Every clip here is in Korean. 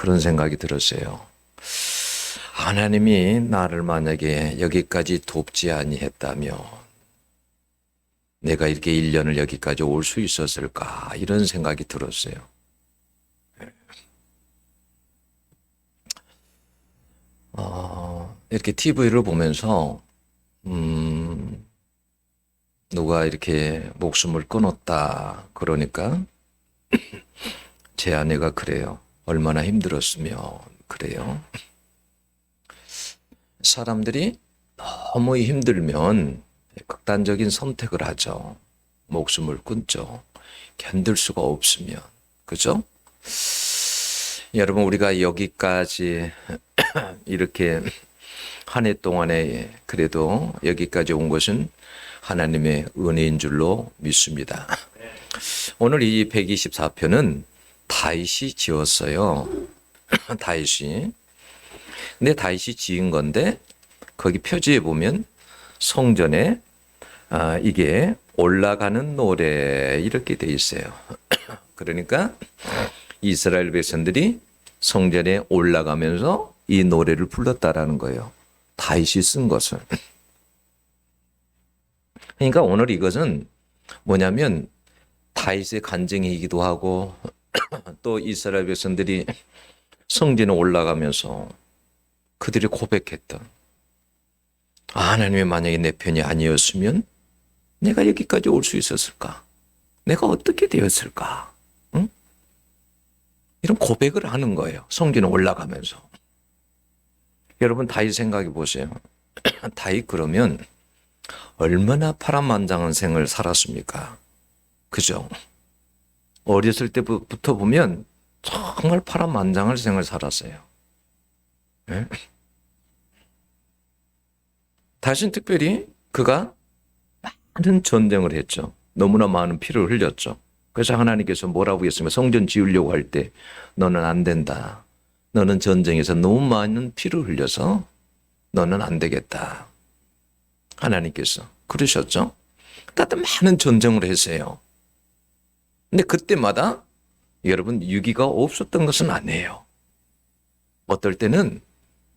그런 생각이 들었어요. 하나님이 나를 만약에 여기까지 돕지 아니했다면 내가 이렇게 1년을 여기까지 올 수 있었을까 이런 생각이 들었어요. 이렇게 TV를 보면서 누가 이렇게 목숨을 끊었다 그러니까 제 아내가 그래요. 얼마나 힘들었으면 그래요. 사람들이 너무 힘들면 극단적인 선택을 하죠. 목숨을 끊죠. 견딜 수가 없으면. 그죠? 여러분, 우리가 여기까지 이렇게 한 해 동안에 그래도 여기까지 온 것은 하나님의 은혜인 줄로 믿습니다. 오늘 이 124편은 다윗이 지었어요. 다윗이. 근데 다윗이 지은 건데 거기 표지에 보면 성전에 이게 올라가는 노래 이렇게 돼 있어요. 그러니까 이스라엘 백성들이 성전에 올라가면서 이 노래를 불렀다라는 거예요. 다윗이 쓴 것을. 그러니까 오늘 이것은 뭐냐면 다윗의 간증이기도 하고 또 이스라엘 백성들이 성전에 올라가면서 그들이 고백했던 하나님이 만약에 내 편이 아니었으면 내가 여기까지 올 수 있었을까? 내가 어떻게 되었을까? 응? 이런 고백을 하는 거예요. 성전에 올라가면서. 여러분 다윗 생각해 보세요. 다윗 그러면 얼마나 파란만장한 생을 살았습니까? 그죠? 어렸을 때부터 보면 정말 파란만장한 생을 살았어요. 네? 다윗은 특별히 그가 많은 전쟁을 했죠. 너무나 많은 피를 흘렸죠. 그래서 하나님께서 뭐라고 했으면 성전 지으려고 할 때 너는 안 된다. 너는 전쟁에서 너무 많은 피를 흘려서 너는 안 되겠다. 하나님께서 그러셨죠. 그때 많은 전쟁을 했어요. 근데 그때마다 여러분 유기가 없었던 것은 아니에요. 어떨 때는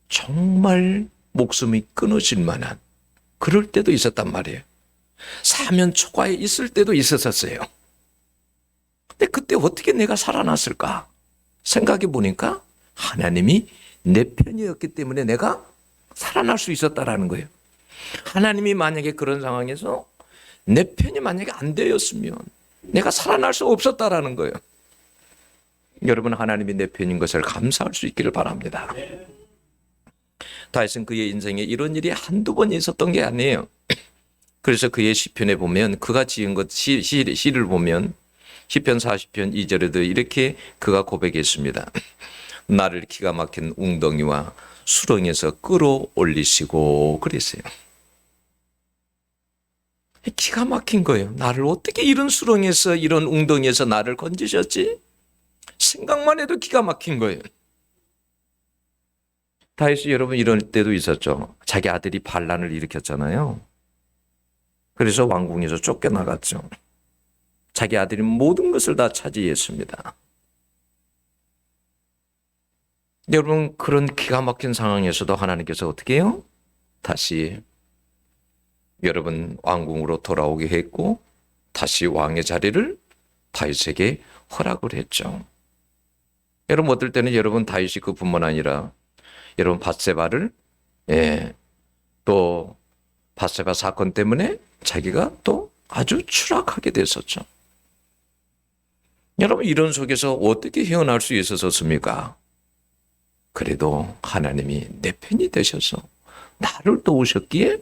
정말 목숨이 끊어질 만한 그럴 때도 있었단 말이에요. 사면 초과에 있을 때도 있었어요. 근데 그때 어떻게 내가 살아났을까? 생각해 보니까 하나님이 내 편이었기 때문에 내가 살아날 수 있었다라는 거예요. 하나님이 만약에 그런 상황에서 내 편이 만약에 안 되었으면 내가 살아날 수 없었다라는 거예요. 여러분 하나님이 내 편인 것을 감사할 수 있기를 바랍니다. 다윗은 그의 인생에 이런 일이 한두 번 있었던 게 아니에요. 그래서 그의 시편에 보면 그가 지은 것 시를 보면 시편 40편 2절에도 이렇게 그가 고백했습니다. 나를 기가 막힌 웅덩이와 수렁에서 끌어올리시고 그랬어요. 기가 막힌 거예요. 나를 어떻게 이런 수렁에서 이런 웅덩이에서 나를 건지셨지? 생각만 해도 기가 막힌 거예요. 다윗이 여러분 이럴 때도 있었죠. 자기 아들이 반란을 일으켰잖아요. 그래서 왕궁에서 쫓겨나갔죠. 자기 아들이 모든 것을 다 차지했습니다. 여러분 그런 기가 막힌 상황에서도 하나님께서 어떻게 해요? 다시 여러분 왕궁으로 돌아오게 했고 다시 왕의 자리를 다윗에게 허락을 했죠. 여러분 어떨 때는 여러분 다윗이 그뿐만 아니라 여러분 밧세바를 또 밧세바 사건 때문에 자기가 또 아주 추락하게 됐었죠. 여러분 이런 속에서 어떻게 헤어날 수 있었습니까? 그래도 하나님이 내 편이 되셔서 나를 도우셨기에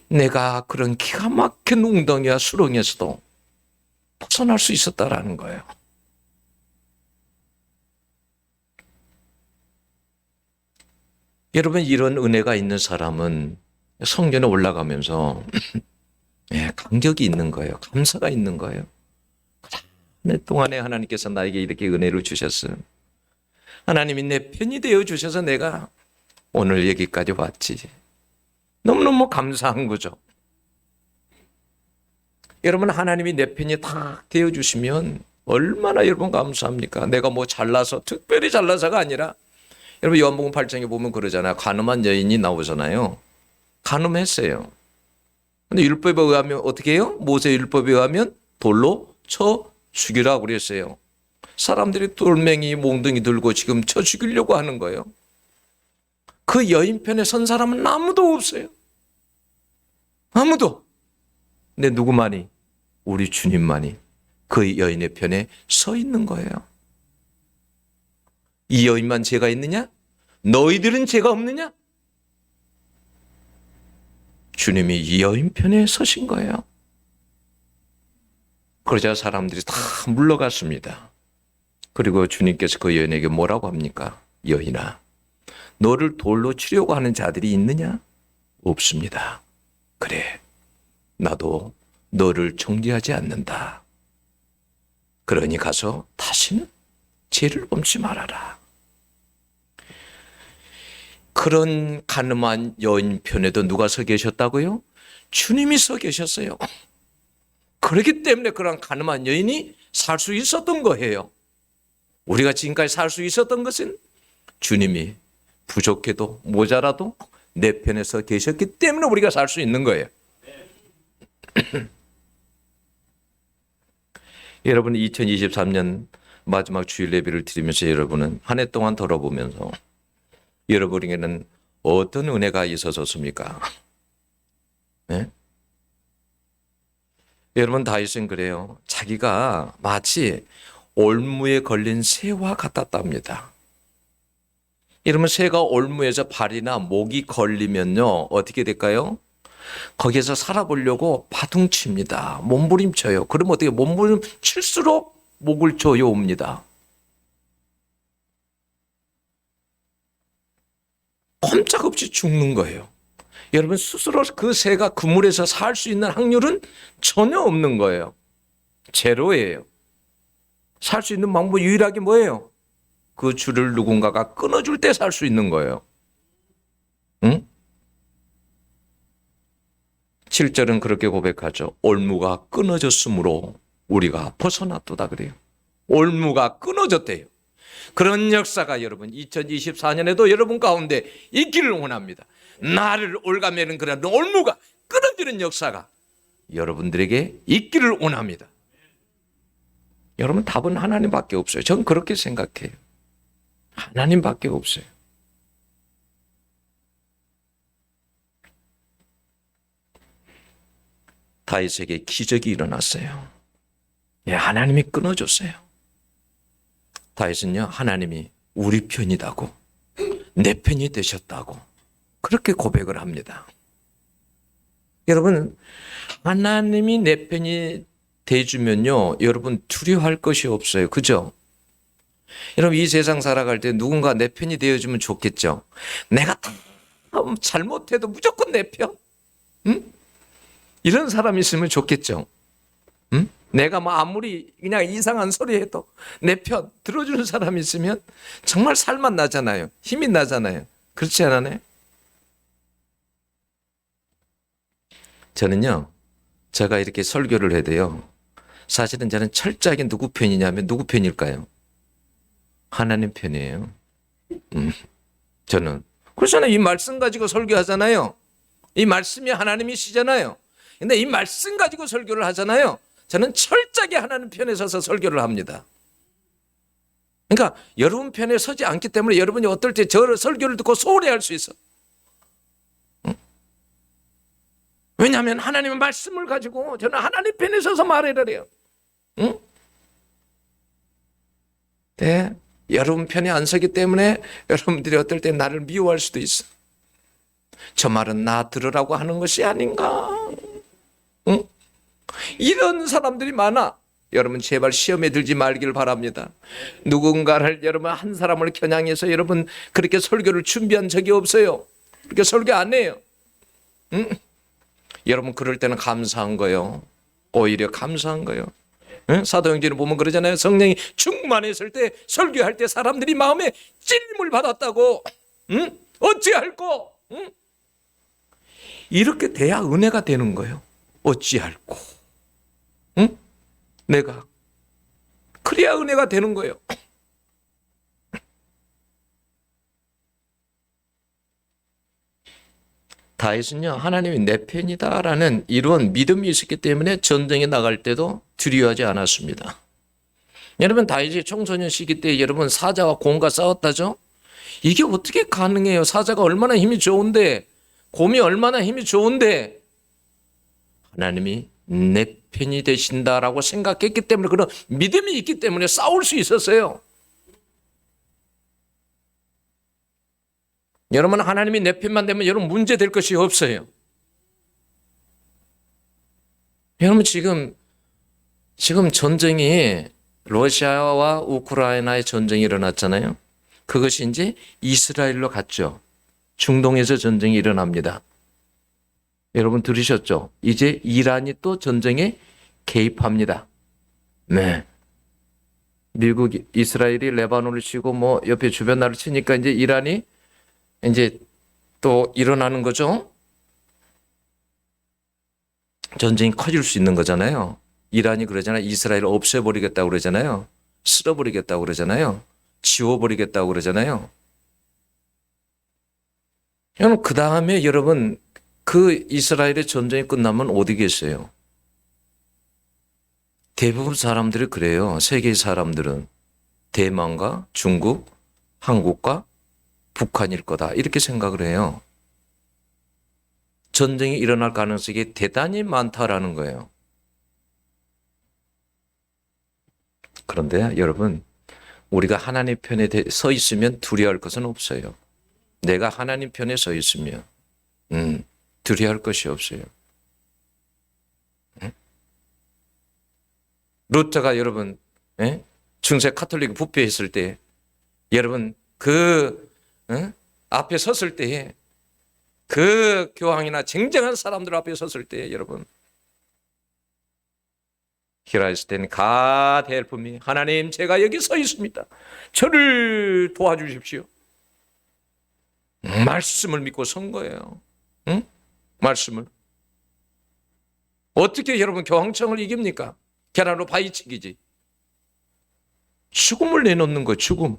내가 그런 기가 막힌 웅덩이와 수렁에서도 벗어날 수 있었다라는 거예요. 여러분 이런 은혜가 있는 사람은 성전에 올라가면서 감격이 있는 거예요. 감사가 있는 거예요. 한 해 동안에 하나님께서 나에게 이렇게 은혜를 주셨어요. 하나님이 내 편이 되어 주셔서 내가 오늘 여기까지 왔지. 너무너무 감사한 거죠. 여러분 하나님이 내 편이 다 되어 주시면 얼마나 여러분 감사합니까? 내가 뭐 잘나서 특별히 잘나서가 아니라 여러분 요한복음 8장에 보면 그러잖아요. 가늠한 여인이 나오잖아요. 가늠했어요. 근데 율법에 의하면 어떻게 해요? 모세 율법에 의하면 돌로 쳐 죽이라고 그랬어요. 사람들이 돌멩이 몽둥이 들고 지금 쳐 죽이려고 하는 거예요. 그 여인 편에 선 사람은 아무도 없어요. 아무도. 근데 누구만이? 우리 주님만이 그 여인의 편에 서 있는 거예요. 이 여인만 죄가 있느냐? 너희들은 죄가 없느냐? 주님이 이 여인 편에 서신 거예요. 그러자 사람들이 다 물러갔습니다. 그리고 주님께서 그 여인에게 뭐라고 합니까? 여인아, 너를 돌로 치려고 하는 자들이 있느냐? 없습니다. 그래, 나도 너를 정죄하지 않는다. 그러니 가서 다시는 죄를 범치 말아라. 그런 가늠한 여인 편에도 누가 서 계셨다고요? 주님이 서 계셨어요. 그렇기 때문에 그런 가늠한 여인이 살 수 있었던 거예요. 우리가 지금까지 살 수 있었던 것은 주님이 부족해도 모자라도 내 편에 서 계셨기 때문에 우리가 살 수 있는 거예요. 여러분 2023년 마지막 주일 예배를 드리면서 여러분은 한 해 동안 돌아보면서 여러분에게는 어떤 은혜가 있어졌습니까? 네? 여러분 다윗은 그래요. 자기가 마치 올무에 걸린 새와 같았답니다. 이러면 새가 올무에서 발이나 목이 걸리면요 어떻게 될까요? 거기에서 살아보려고 파둥칩니다. 몸부림쳐요. 그러면 어떻게 몸부림칠수록 목을 조여옵니다. 꼼짝없이 죽는 거예요. 여러분 스스로 그 새가 그물에서 살 수 있는 확률은 전혀 없는 거예요. 제로예요. 살 수 있는 방법 유일하게 뭐예요? 그 줄을 누군가가 끊어줄 때 살 수 있는 거예요. 응? 7절은 그렇게 고백하죠. 올무가 끊어졌으므로 우리가 벗어났도다 그래요. 올무가 끊어졌대요. 그런 역사가 여러분 2024년에도 여러분 가운데 있기를 원합니다. 나를 올가매는 그런 올무가 끊어지는 역사가 여러분들에게 있기를 원합니다. 여러분 답은 하나님밖에 없어요. 저는 그렇게 생각해요. 하나님밖에 없어요. 다윗에게 기적이 일어났어요. 예, 하나님이 끊어줬어요. 다윗은요, 하나님이 우리 편이다고, 내 편이 되셨다고 그렇게 고백을 합니다. 여러분, 하나님이 내 편이 돼주면요, 여러분 두려워할 것이 없어요. 그죠? 여러분, 이 세상 살아갈 때 누군가 내 편이 되어주면 좋겠죠? 내가 다 잘못해도 무조건 내 편? 응? 이런 사람이 있으면 좋겠죠? 응? 내가 뭐 아무리 그냥 이상한 소리 해도 내 편 들어주는 사람이 있으면 정말 살맛 나잖아요. 힘이 나잖아요. 그렇지 않아요? 저는요, 제가 이렇게 설교를 해야 돼요. 사실은 저는 철저하게 누구 편이냐면 누구 편일까요? 하나님 편이에요. 저는. 그래서 이 말씀 가지고 설교하잖아요. 이 말씀이 하나님이시잖아요. 근데 이 말씀 가지고 설교를 하잖아요. 저는 철저하게 하나님 편에 서서 설교를 합니다. 그러니까 여러분 편에 서지 않기 때문에 여러분이 어떨 때 저 설교를 듣고 소홀히 할 수 있어. 응? 왜냐하면 하나님의 말씀을 가지고 저는 하나님 편에 서서 말을 해요. 응? 네, 여러분 편에 안 서기 때문에 여러분들이 어떨 때 나를 미워할 수도 있어. 저 말은 나 들으라고 하는 것이 아닌가. 응? 이런 사람들이 많아. 여러분 제발 시험에 들지 말기를 바랍니다. 누군가를 여러분 한 사람을 겨냥해서 여러분 그렇게 설교를 준비한 적이 없어요. 그렇게 설교 안 해요. 응? 여러분 그럴 때는 감사한 거예요. 오히려 감사한 거예요. 응? 사도행전을 보면 그러잖아요. 성령이 충만했을 때 설교할 때 사람들이 마음에 찔림을 받았다고. 응? 어찌할꼬? 응? 이렇게 돼야 은혜가 되는 거예요. 어찌할꼬? 응? 내가 그래야 은혜가 되는 거예요. 다윗은요, 하나님이 내 편이다라는 이런 믿음이 있었기 때문에 전쟁에 나갈 때도 두려워하지 않았습니다. 여러분, 다윗이 청소년 시기 때 여러분 사자와 곰과 싸웠다죠? 이게 어떻게 가능해요? 사자가 얼마나 힘이 좋은데, 곰이 얼마나 힘이 좋은데, 하나님이 내 편이 되신다라고 생각했기 때문에, 그런 믿음이 있기 때문에 싸울 수 있었어요. 여러분, 하나님이 내 편만 되면 여러분 문제 될 것이 없어요. 여러분, 지금 전쟁이 러시아와 우크라이나의 전쟁이 일어났잖아요. 그것이 이제 이스라엘로 갔죠. 중동에서 전쟁이 일어납니다. 여러분 들으셨죠? 이제 이란이 또 전쟁에 개입합니다. 네. 미국, 이스라엘이 레바논을 치고 뭐 옆에 주변 나라를 치니까 이제 이란이 이제 또 일어나는 거죠. 전쟁이 커질 수 있는 거잖아요. 이란이 그러잖아요. 이스라엘을 없애버리겠다고 그러잖아요. 쓸어버리겠다고 그러잖아요. 지워버리겠다고 그러잖아요. 여러분, 그 다음에 여러분, 그 이스라엘의 전쟁이 끝나면 어디 계세요? 대부분 사람들이 그래요. 세계의 사람들은 대만과 중국, 한국과 북한일 거다 이렇게 생각을 해요. 전쟁이 일어날 가능성이 대단히 많다라는 거예요. 그런데 여러분, 우리가 하나님 편에 서 있으면 두려워할 것은 없어요. 내가 하나님 편에 서 있으면 두려워할 것이 없어요. 루터가 여러분 중세 카톨릭 부패했을 때 여러분 앞에 섰을 때에 그 교황이나 쟁쟁한 사람들 앞에 섰을 때 여러분 히라이스텐 God help me. 하나님 제가 여기 서 있습니다. 저를 도와주십시오. 말씀을 믿고 선 거예요. 응? 말씀을. 어떻게 여러분 교황청을 이깁니까? 계란으로 바위치기지. 죽음을 내놓는 거 죽음.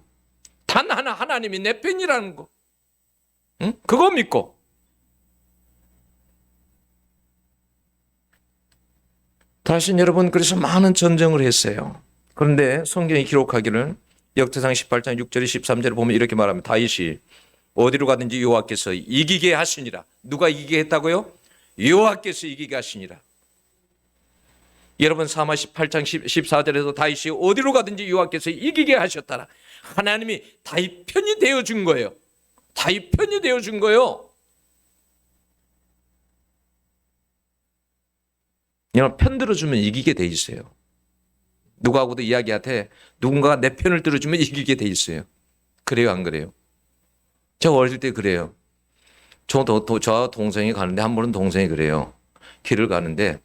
단 하나 하나님이 내 편이라는 거. 응? 그거 믿고. 다시 여러분 그래서 많은 전쟁을 했어요. 그런데 성경이 기록하기를 역대상 18장 6절 13절을 보면 이렇게 말합니다. 다윗이 어디로 가든지 여호와께서 이기게 하시니라. 누가 이기게 했다고요? 여호와께서 이기게 하시니라. 여러분 사마 18장 14절에도 다윗이 어디로 가든지 여호와께서 이기게 하셨다라. 하나님이 다윗 편이 되어준 거예요. 다윗 편이 되어준 거예요. 여러분 편 들어주면 이기게 돼 있어요. 누구하고도 이야기할 누군가가 내 편을 들어주면 이기게 돼 있어요. 그래요 안 그래요? 저 어릴 때 그래요. 저 동생이 가는데 한 번은 동생이 그래요. 길을 가는데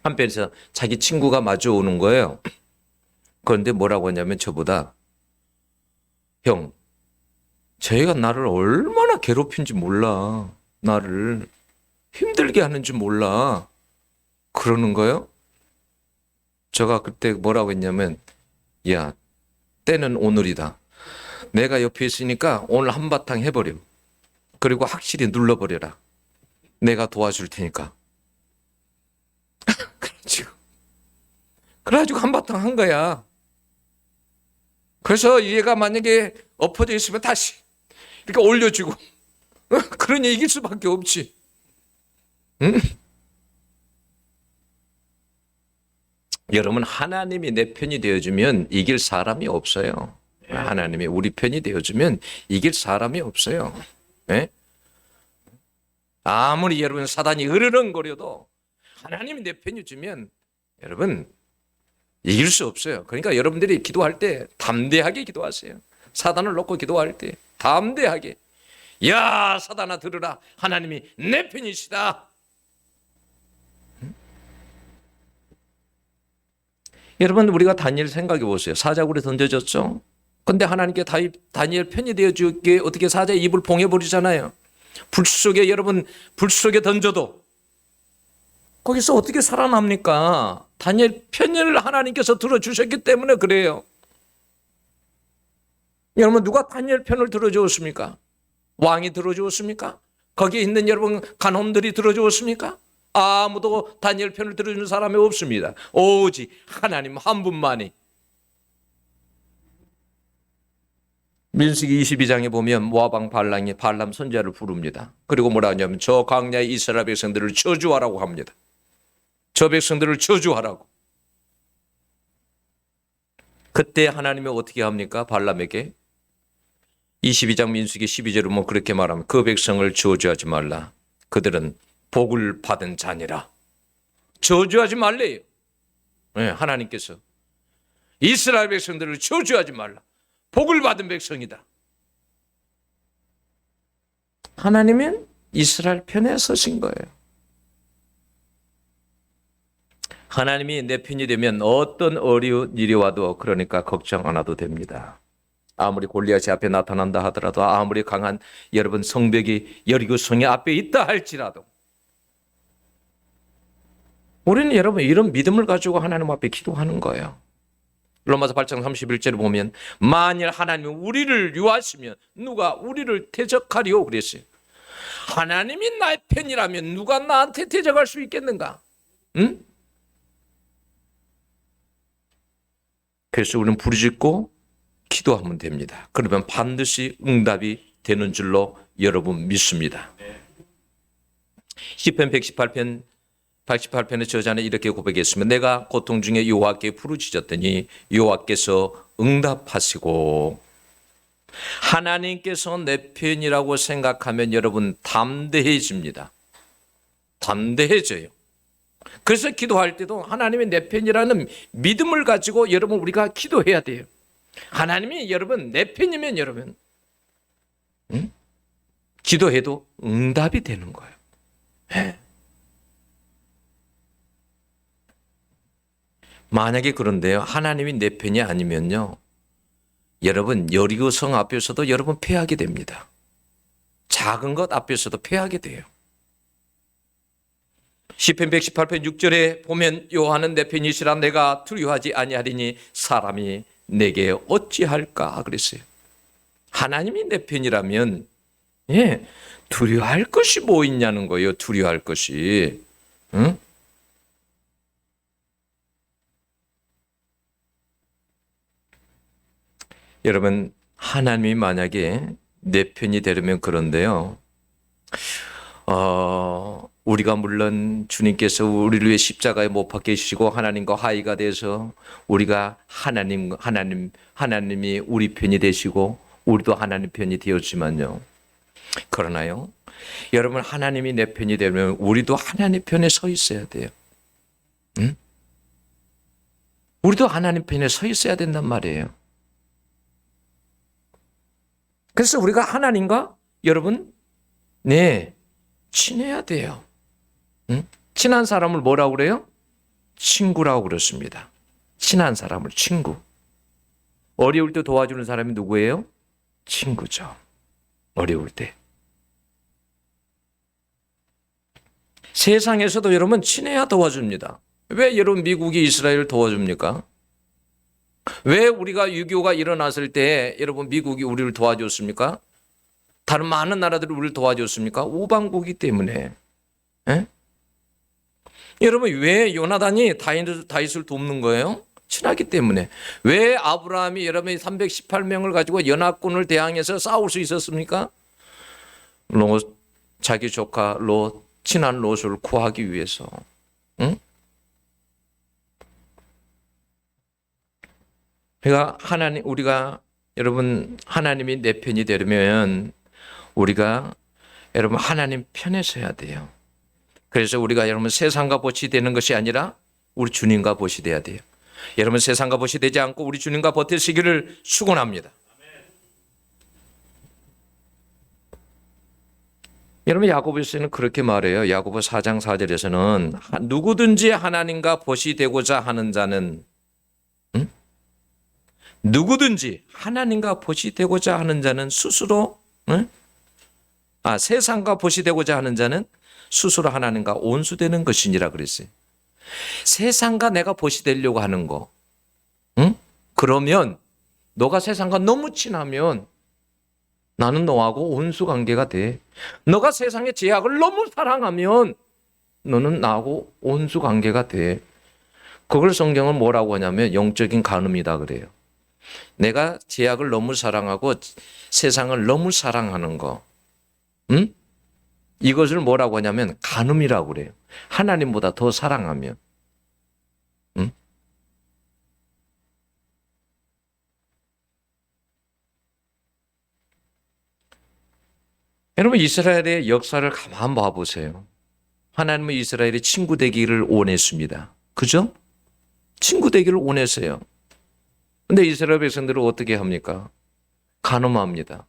한편에서 자기 친구가 마주 오는 거예요. 그런데 뭐라고 하냐면 저보다 형, 저희가 나를 얼마나 괴롭힌지 몰라. 나를 힘들게 하는지 몰라. 그러는 거예요. 제가 그때 뭐라고 했냐면 야, 때는 오늘이다. 내가 옆에 있으니까 오늘 한바탕 해버려. 그리고 확실히 눌러버려라. 내가 도와줄 테니까. 그래가지고 한바탕 한 거야. 그래서 얘가 만약에 엎어져 있으면 다시 이렇게 올려주고 그러니 이길 수밖에 없지. 응? 여러분 하나님이 내 편이 되어주면 이길 사람이 없어요. 하나님이 우리 편이 되어주면 이길 사람이 없어요. 네? 아무리 여러분 사단이 으르렁거려도 하나님이 내 편이 주면 여러분 이길 수 없어요. 그러니까 여러분들이 기도할 때 담대하게 기도하세요. 사단을 놓고 기도할 때 담대하게 야 사단아 들으라 하나님이 내 편이시다. 여러분 우리가 다니엘 생각해 보세요. 사자굴에 던져졌죠. 근데 하나님께 다니엘 편이 되어주기에 어떻게 사자의 입을 봉해버리잖아요. 불 속에 여러분 불 속에 던져도 거기서 어떻게 살아납니까? 다니엘 편을 하나님께서 들어주셨기 때문에 그래요. 여러분, 누가 다니엘 편을 들어주었습니까? 왕이 들어주었습니까? 거기에 있는 여러분 간홈들이 들어주었습니까? 아무도 다니엘 편을 들어주는 사람이 없습니다. 오직 하나님 한 분만이. 민수기 22장에 보면 모압 발람이 발람 선지자를 부릅니다. 그리고 뭐라 하냐면 저 광야의 이스라엘 백성들을 저주하라고 합니다. 저 백성들을 저주하라고. 그때 하나님이 어떻게 합니까? 발람에게 22장 민수기 12절에 뭐 그렇게 말하면 그 백성을 저주하지 말라. 그들은 복을 받은 자니라. 저주하지 말래요. 네, 하나님께서 이스라엘 백성들을 저주하지 말라. 복을 받은 백성이다. 하나님은 이스라엘 편에 서신 거예요. 하나님이 내 편이 되면 어떤 어려운 일이 와도 그러니까 걱정 안 해도 됩니다. 아무리 골리앗이 앞에 나타난다 하더라도 아무리 강한 여러분 성벽이 여리고 성의 앞에 있다 할지라도 우리는 여러분 이런 믿음을 가지고 하나님 앞에 기도하는 거예요. 로마서 8장 31절에 보면 만일 하나님이 우리를 유하시면 누가 우리를 대적하리요 그랬어요. 하나님이 나의 편이라면 누가 나한테 대적할 수 있겠는가? 응? 그래서 우리는 부르짖고 기도하면 됩니다. 그러면 반드시 응답이 되는 줄로 여러분 믿습니다. 시편 118편의 저자는 이렇게 고백했으면 내가 고통 중에 여호와께 부르짖었더니 여호와께서 응답하시고 하나님께서 내 편이라고 생각하면 여러분 담대해집니다. 담대해져요. 그래서 기도할 때도 하나님이 내 편이라는 믿음을 가지고 여러분 우리가 기도해야 돼요. 하나님이 여러분 내 편이면 여러분 기도해도 응답이 되는 거예요. 네. 만약에 그런데요, 하나님이 내 편이 아니면요, 여러분 여리고 성 앞에서도 여러분 패하게 됩니다. 작은 것 앞에서도 패하게 돼요. 시편 118편 6절에 보면 여호와는 내 편이시라 내가 두려워하지 아니하리니 사람이 내게 어찌할까 그랬어요. 하나님이 내 편이라면 두려워할 것이 뭐 있냐는 거예요. 두려워할 것이. 응? 여러분 하나님이 만약에 내 편이 되려면 그런데요. 우리가 물론 주님께서 우리를 위해 십자가에 못 박혀 주시고 하나님과 화해가 돼서 우리가 하나님이 우리 편이 되시고 우리도 하나님 편이 되었지만요. 그러나요, 여러분 하나님이 내 편이 되면 우리도 하나님 편에 서 있어야 돼요. 응? 우리도 하나님 편에 서 있어야 된단 말이에요. 그래서 우리가 하나님과 여러분 친해야 돼요. 응? 친한 사람을 뭐라고 그래요? 친구라고 그렇습니다. 친한 사람을 친구. 어려울 때 도와주는 사람이 누구예요? 친구죠. 어려울 때. 세상에서도 여러분 친해야 도와줍니다. 왜 여러분 미국이 이스라엘을 도와줍니까? 왜 우리가 6.25가 일어났을 때 여러분 미국이 우리를 도와줬습니까? 다른 많은 나라들이 우리를 도와줬습니까? 우방국이기 때문에. 에? 여러분 왜 요나단이 다윗을 돕는 거예요? 친하기 때문에. 왜 아브라함이 여러분이 318명을 가지고 연합군을 대항해서 싸울 수 있었습니까? 자기 조카 친한 롯을 구하기 위해서. 응? 그러니까 우리가 여러분 하나님이 내 편이 되려면 우리가 여러분 하나님 편에 서야 돼요. 그래서 우리가 여러분 세상과 벗이 되는 것이 아니라 우리 주님과 벗이 돼야 돼요. 여러분 세상과 벗이 되지 않고 우리 주님과 버티시기를 축원합니다. 여러분 야고보서는 그렇게 말해요. 야고보 4장 4절에서는 누구든지 하나님과 벗이 되고자 하는 자는 누구든지 하나님과 벗이 되고자 하는 자는 스스로 세상과 벗이 되고자 하는 자는 스스로 하나님과 온수되는 것이니라 그랬어요. 세상과 내가 보시 되려고 하는 거, 응? 그러면 너가 세상과 너무 친하면 나는 너하고 온수 관계가 돼. 너가 세상의 제약을 너무 사랑하면 너는 나하고 온수 관계가 돼. 그걸 성경은 뭐라고 하냐면 영적인 간음이다 그래요. 내가 제약을 너무 사랑하고 세상을 너무 사랑하는 거, 응? 이것을 뭐라고 하냐면 간음이라고 그래요. 하나님보다 더 사랑하면. 응? 여러분 이스라엘의 역사를 가만 봐보세요. 하나님은 이스라엘의 친구 되기를 원했습니다. 그죠? 친구 되기를 원했어요. 근데 이스라엘 백성들은 어떻게 합니까? 간음합니다.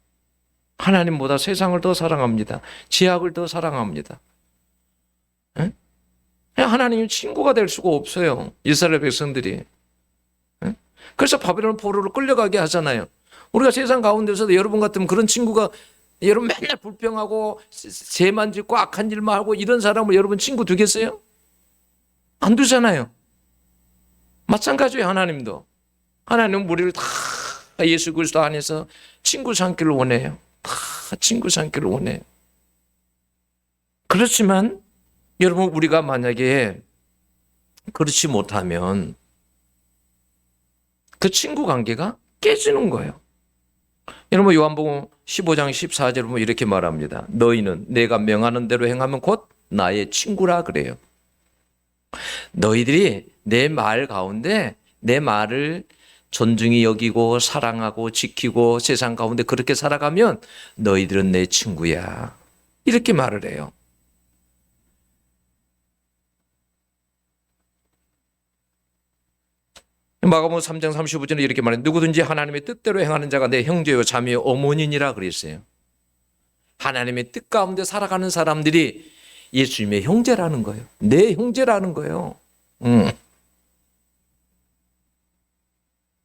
하나님보다 세상을 더 사랑합니다. 지약을 더 사랑합니다. 에? 하나님이 친구가 될 수가 없어요. 이스라엘 백성들이. 에? 그래서 바벨론 포로로 끌려가게 하잖아요. 우리가 세상 가운데서도 여러분 같으면 그런 친구가 여러분 맨날 불평하고 죄만 짓고 악한 일만 하고 이런 사람을 여러분 친구 두겠어요? 안 두잖아요. 마찬가지예요. 하나님도. 하나님은 우리를 다 예수 그리스도 안에서 친구 삼기를 원해요. 다 친구 삼기를 원해요. 그렇지만 여러분 우리가 만약에 그렇지 못하면 그 친구 관계가 깨지는 거예요. 여러분 요한복음 15장 14절 보면 이렇게 말합니다. 너희는 내가 명하는 대로 행하면 곧 나의 친구라 그래요. 너희들이 내 말 가운데 내 말을 존중히 여기고 사랑하고 지키고 세상 가운데 그렇게 살아가면 너희들은 내 친구야. 이렇게 말을 해요. 마가복음 3장 35절에 이렇게 말해요. 누구든지 하나님의 뜻대로 행하는 자가 내 형제요 자매요 어머니니라 그랬어요. 하나님의 뜻 가운데 살아가는 사람들이 예수님의 형제라는 거예요. 내 형제라는 거예요.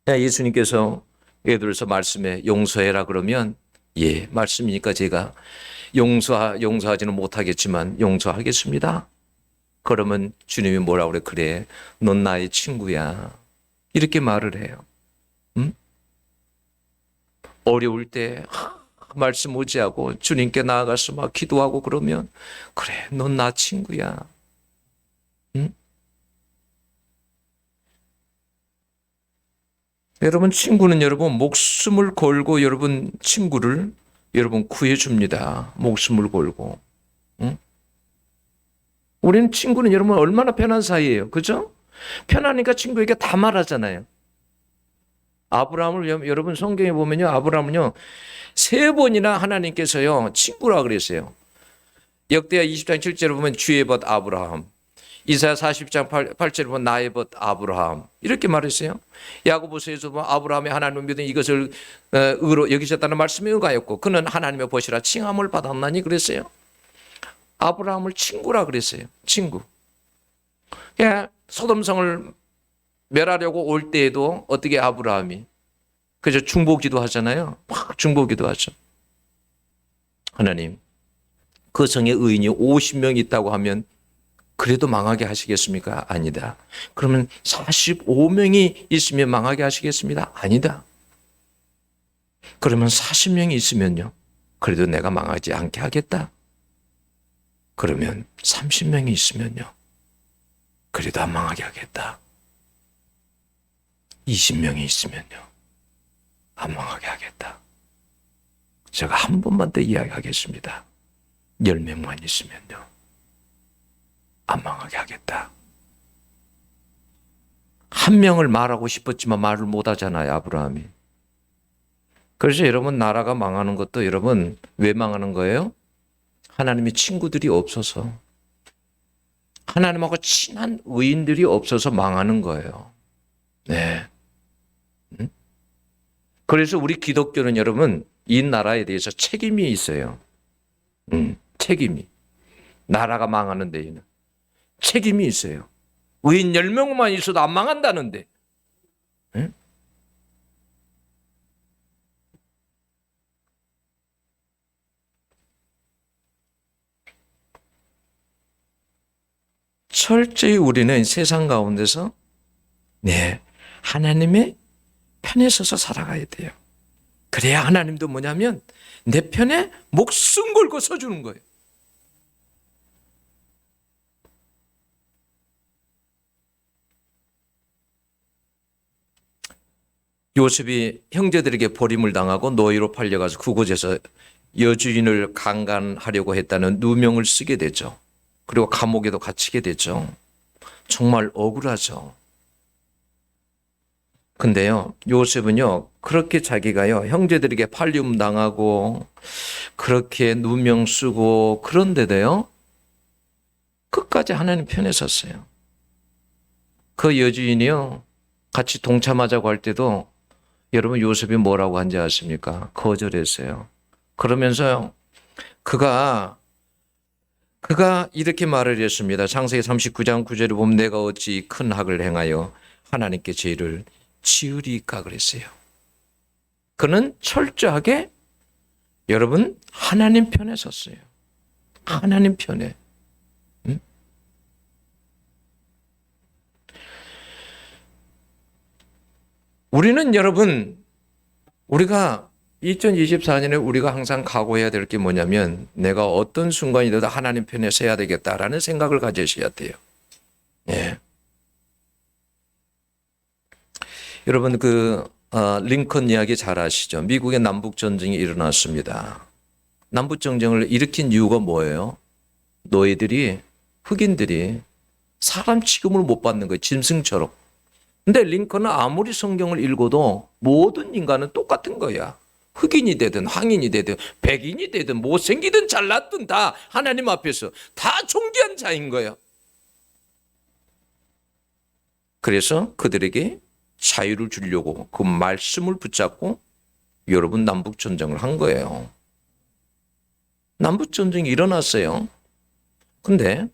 예수님께서 예를 들어서 말씀에 용서해라 그러면 예, 말씀이니까 제가 용서하지는 못하겠지만 용서하겠습니다. 그러면 주님이 뭐라고 그래? 그래, 넌 나의 친구야. 이렇게 말을 해요. 어려울 때 말씀 오지하고 주님께 나아가서 막 기도하고 그러면 그래, 넌 나 친구야. 여러분 친구는 여러분 목숨을 걸고 여러분 친구를 여러분 구해줍니다. 목숨을 걸고. 응? 우리는 친구는 여러분 얼마나 편한 사이예요. 그죠? 편하니까 친구에게 다 말하잖아요. 아브라함을 여러분 성경에 보면요. 아브라함은요. 3번이나 하나님께서요. 친구라 그랬어요. 역대하 20장 7절에 보면 주의 벗 아브라함. 이사야 40장 8절에 보면 나의 벗 아브라함. 이렇게 말했어요. 야고보서에서 보면 아브라함이 하나님을 믿은 이것을 의로 여기셨다는 말씀이 의가였고 그는 하나님의 벗이라 칭함을 받았나니 그랬어요. 아브라함을 친구라 그랬어요. 친구. 예, 소돔성을 멸하려고 올 때에도 어떻게 아브라함이 그저 중보기도 하잖아요. 막 중보기도 하죠. 하나님, 그 성에 의인이 50명 있다고 하면 그래도 망하게 하시겠습니까? 아니다. 그러면 45명이 있으면 망하게 하시겠습니다? 아니다. 그러면 40명이 있으면요. 그래도 내가 망하지 않게 하겠다. 그러면 30명이 있으면요. 그래도 안 망하게 하겠다. 20명이 있으면요. 안 망하게 하겠다. 제가 한 번만 더 이야기하겠습니다. 10명만 있으면요. 안 망하게 하겠다. 한 명을 말하고 싶었지만 말을 못 하잖아요, 아브라함이. 그래서 여러분 나라가 망하는 것도 여러분 왜 망하는 거예요? 하나님의 친구들이 없어서. 하나님하고 친한 의인들이 없어서 망하는 거예요. 네. 그래서 우리 기독교는 여러분 이 나라에 대해서 책임이 있어요. 책임이. 나라가 망하는 데에는 책임이 있어요. 의인 10명만 있어도 안 망한다는데. 네? 철저히 우리는 세상 가운데서 하나님의 편에 서서 살아가야 돼요. 그래야 하나님도 뭐냐면 내 편에 목숨 걸고 서주는 거예요. 요셉이 형제들에게 버림을 당하고 노예로 팔려가서 그곳에서 여주인을 강간하려고 했다는 누명을 쓰게 되죠. 그리고 감옥에도 갇히게 되죠. 정말 억울하죠. 근데요, 요셉은요, 그렇게 자기가요, 형제들에게 팔림 당하고, 그렇게 누명 쓰고, 그런데도요, 끝까지 하나님 편에 섰어요. 그 여주인이요, 같이 동참하자고 할 때도, 여러분 요셉이 뭐라고 한지 아십니까? 거절했어요. 그러면서요, 그가 이렇게 말을 했습니다. 창세기 39장 9절에 보면 내가 어찌 큰 학을 행하여 하나님께 죄를 지으리까 그랬어요. 그는 철저하게 여러분 하나님 편에 섰어요. 하나님 편에. 우리는 여러분 우리가 2024년에 우리가 항상 각오해야 될 게 뭐냐면 내가 어떤 순간이라도 하나님 편에 서야 되겠다라는 생각을 가지셔야 돼요. 예. 여러분 링컨 이야기 잘 아시죠? 미국의 남북 전쟁이 일어났습니다. 남북 전쟁을 일으킨 이유가 뭐예요? 너희들이 흑인들이 사람 취급을 못 받는 거예요. 짐승처럼. 근데 링컨은 아무리 성경을 읽어도 모든 인간은 똑같은 거야. 흑인이 되든 황인이 되든 백인이 되든 못생기든 잘났든 다 하나님 앞에서 다 존귀한 자인 거예요. 그래서 그들에게 자유를 주려고 그 말씀을 붙잡고 여러분 남북전쟁을 한 거예요. 남북전쟁이 일어났어요. 근데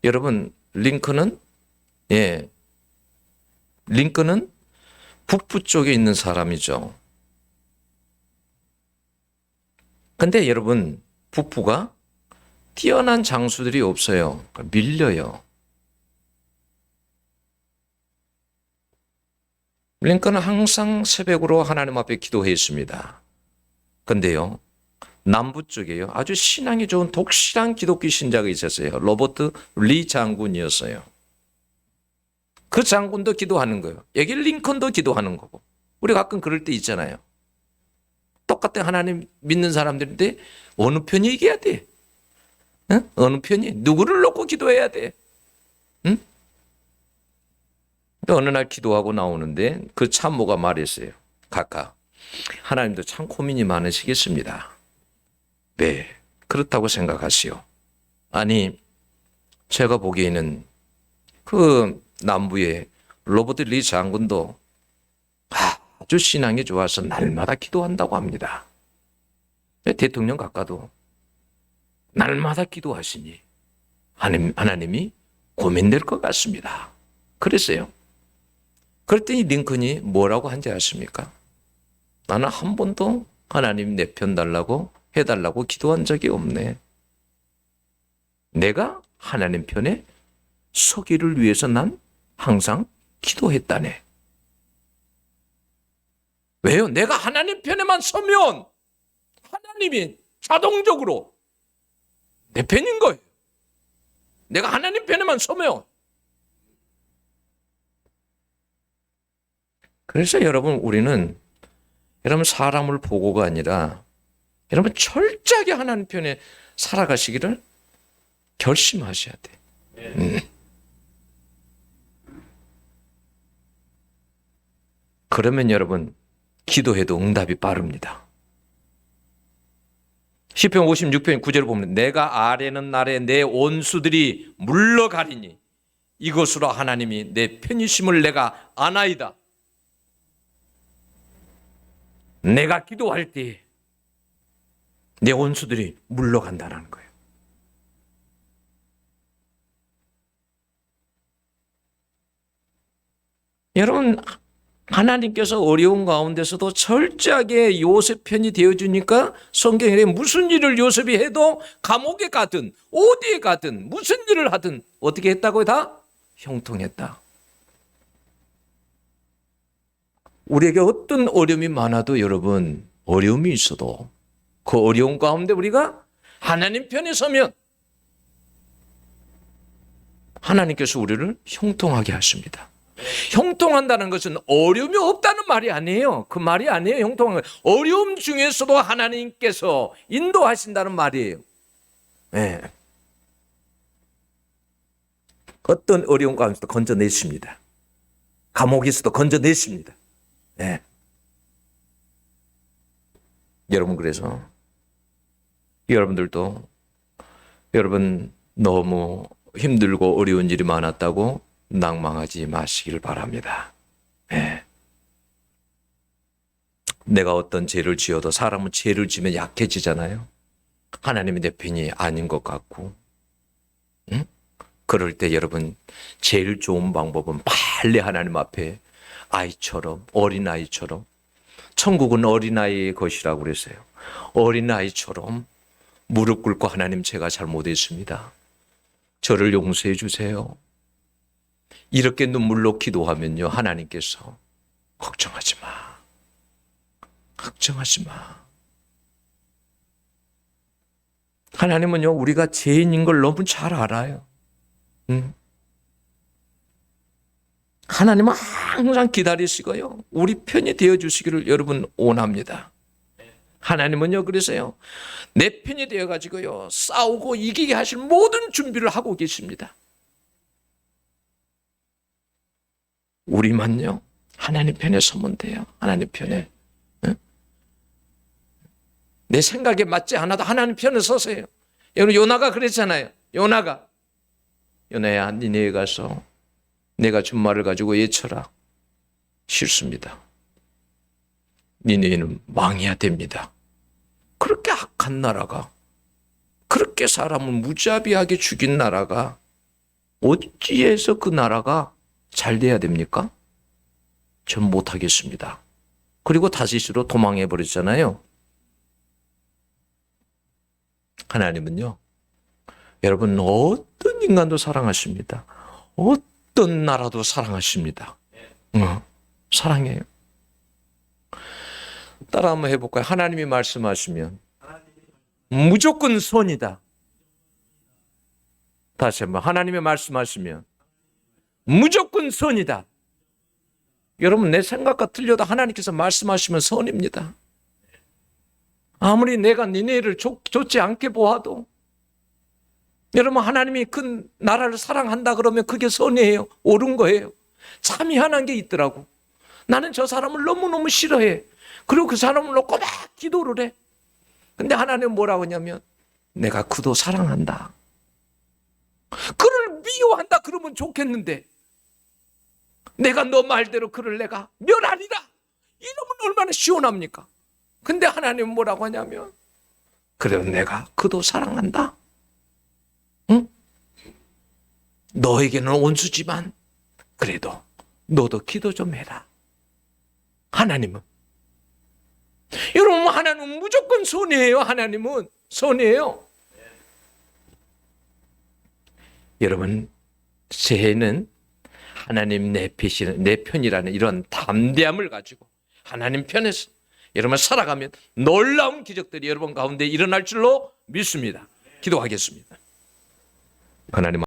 여러분 링컨은 북부 쪽에 있는 사람이죠. 근데 여러분 북부가 뛰어난 장수들이 없어요. 밀려요. 링컨은 항상 새벽으로 하나님 앞에 기도했습니다. 근데요, 남부 쪽에요, 아주 신앙이 좋은 독실한 기독교 신자가 있었어요. 로버트 리 장군이었어요. 그 장군도 기도하는 거예요. 여기 링컨도 기도하는 거고. 우리 가끔 그럴 때 있잖아요. 똑같은 하나님 믿는 사람들인데 어느 편이 이겨야 돼? 응? 어느 편이? 누구를 놓고 기도해야 돼? 응? 어느 날 기도하고 나오는데 그 참모가 말했어요. 각각. 하나님도 참 고민이 많으시겠습니다. 네, 그렇다고 생각하시오. 아니, 제가 보기에는 그 남부의 로버트 리 장군도 아주 신앙이 좋아서 날마다 기도한다고 합니다. 대통령 각과도 날마다 기도하시니 하나님이 고민될 것 같습니다. 그랬어요. 그랬더니 링컨이 뭐라고 한지 아십니까? 나는 한 번도 하나님 내 편 달라고 해달라고 기도한 적이 없네. 내가 하나님 편에 서기를 위해서 난 항상 기도했다네. 왜요? 내가 하나님 편에만 서면 하나님이 자동적으로 내 편인 거예요. 내가 하나님 편에만 서면. 그래서 여러분 우리는 여러분 사람을 보고가 아니라 여러분 철저하게 하나님 편에 살아가시기를 결심하셔야 돼. 그러면 여러분 기도해도 응답이 빠릅니다. 시편 56편 9절을 보면 내가 아뢰는 날에 내 원수들이 물러가리니 이것으로 하나님이 내 편이심을 내가 아나이다. 내가 기도할 때 내 원수들이 물러간다는 거예요. 여러분 하나님께서 어려운 가운데서도 철저하게 요셉 편이 되어주니까 성경에 무슨 일을 요셉이 해도 감옥에 가든 어디에 가든 무슨 일을 하든 어떻게 했다고요? 다 형통했다. 우리에게 어떤 어려움이 많아도 여러분, 어려움이 있어도 그 어려움 가운데 우리가 하나님 편에 서면 하나님께서 우리를 형통하게 하십니다. 형통한다는 것은 어려움이 없다는 말이 아니에요. 그 말이 아니에요. 형통한 건 어려움 중에서도 하나님께서 인도하신다는 말이에요. 네. 어떤 어려움 가운데서도 건져내십니다. 감옥에서도 건져내십니다. 네. 여러분, 그래서 여러분들도 여러분 너무 힘들고 어려운 일이 많았다고 낭망하지 마시길 바랍니다. 네. 내가 어떤 죄를 지어도 사람은 죄를 지면 약해지잖아요. 하나님이 내 편이 아닌 것 같고, 응? 그럴 때 여러분 제일 좋은 방법은 빨리 하나님 앞에 아이처럼, 어린아이처럼, 천국은 어린아이의 것이라고 그랬어요. 어린아이처럼 무릎 꿇고 하나님, 제가 잘못했습니다. 저를 용서해 주세요. 이렇게 눈물로 기도하면요, 하나님께서 걱정하지 마. 걱정하지 마. 하나님은요, 우리가 죄인인 걸 너무 잘 알아요. 하나님은 항상 기다리시고요, 우리 편이 되어주시기를 여러분 원합니다. 하나님은요, 그래서요, 내 편이 되어가지고요, 싸우고 이기게 하실 모든 준비를 하고 계십니다. 우리만요, 하나님 편에 서면 돼요. 하나님 편에. 응? 내 생각에 맞지 않아도 하나님 편에 서세요. 여러분, 요나가 그랬잖아요. 요나야, 니네에 가서 내가 준 말을 가지고 외쳐라. 싫습니다. 니네는 망해야 됩니다. 그렇게 악한 나라가, 그렇게 사람을 무자비하게 죽인 나라가 어찌해서 그 나라가 잘 돼야 됩니까? 전 못하겠습니다. 그리고 다시스로 도망해 버렸잖아요. 하나님은요, 여러분 어떤 인간도 사랑하십니다. 어떤 나라도 사랑하십니다. 사랑해요. 따라 한번 해볼까요? 하나님이 말씀하시면 무조건 선이다. 다시 한번, 하나님이 말씀하시면 무조건 선이다. 여러분, 내 생각과 틀려도 하나님께서 말씀하시면 선입니다. 아무리 내가 니네를 좋지 않게 보아도, 여러분, 하나님이 그 나라를 사랑한다 그러면 그게 선이에요. 옳은 거예요. 참 희한한 게 있더라고. 나는 저 사람을 너무너무 싫어해. 그리고 그 사람을 놓고 막 기도를 해. 근데 하나님은 뭐라고 하냐면, 내가 그도 사랑한다. 그를 미워한다 그러면 좋겠는데, 내가 너 말대로 그를 내가 멸하리라, 이러면 얼마나 시원합니까? 근데 하나님은 뭐라고 하냐면, 그래, 내가 그도 사랑한다. 응? 너에게는 원수지만 그래도 너도 기도 좀 해라. 하나님은, 여러분, 하나님은 무조건 선이에요. 하나님은 선이에요. 여러분, 새해는 하나님 내 편이라는 이런 담대함을 가지고 하나님 편에서 여러분 살아가면 놀라운 기적들이 여러분 가운데 일어날 줄로 믿습니다. 기도하겠습니다. 하나님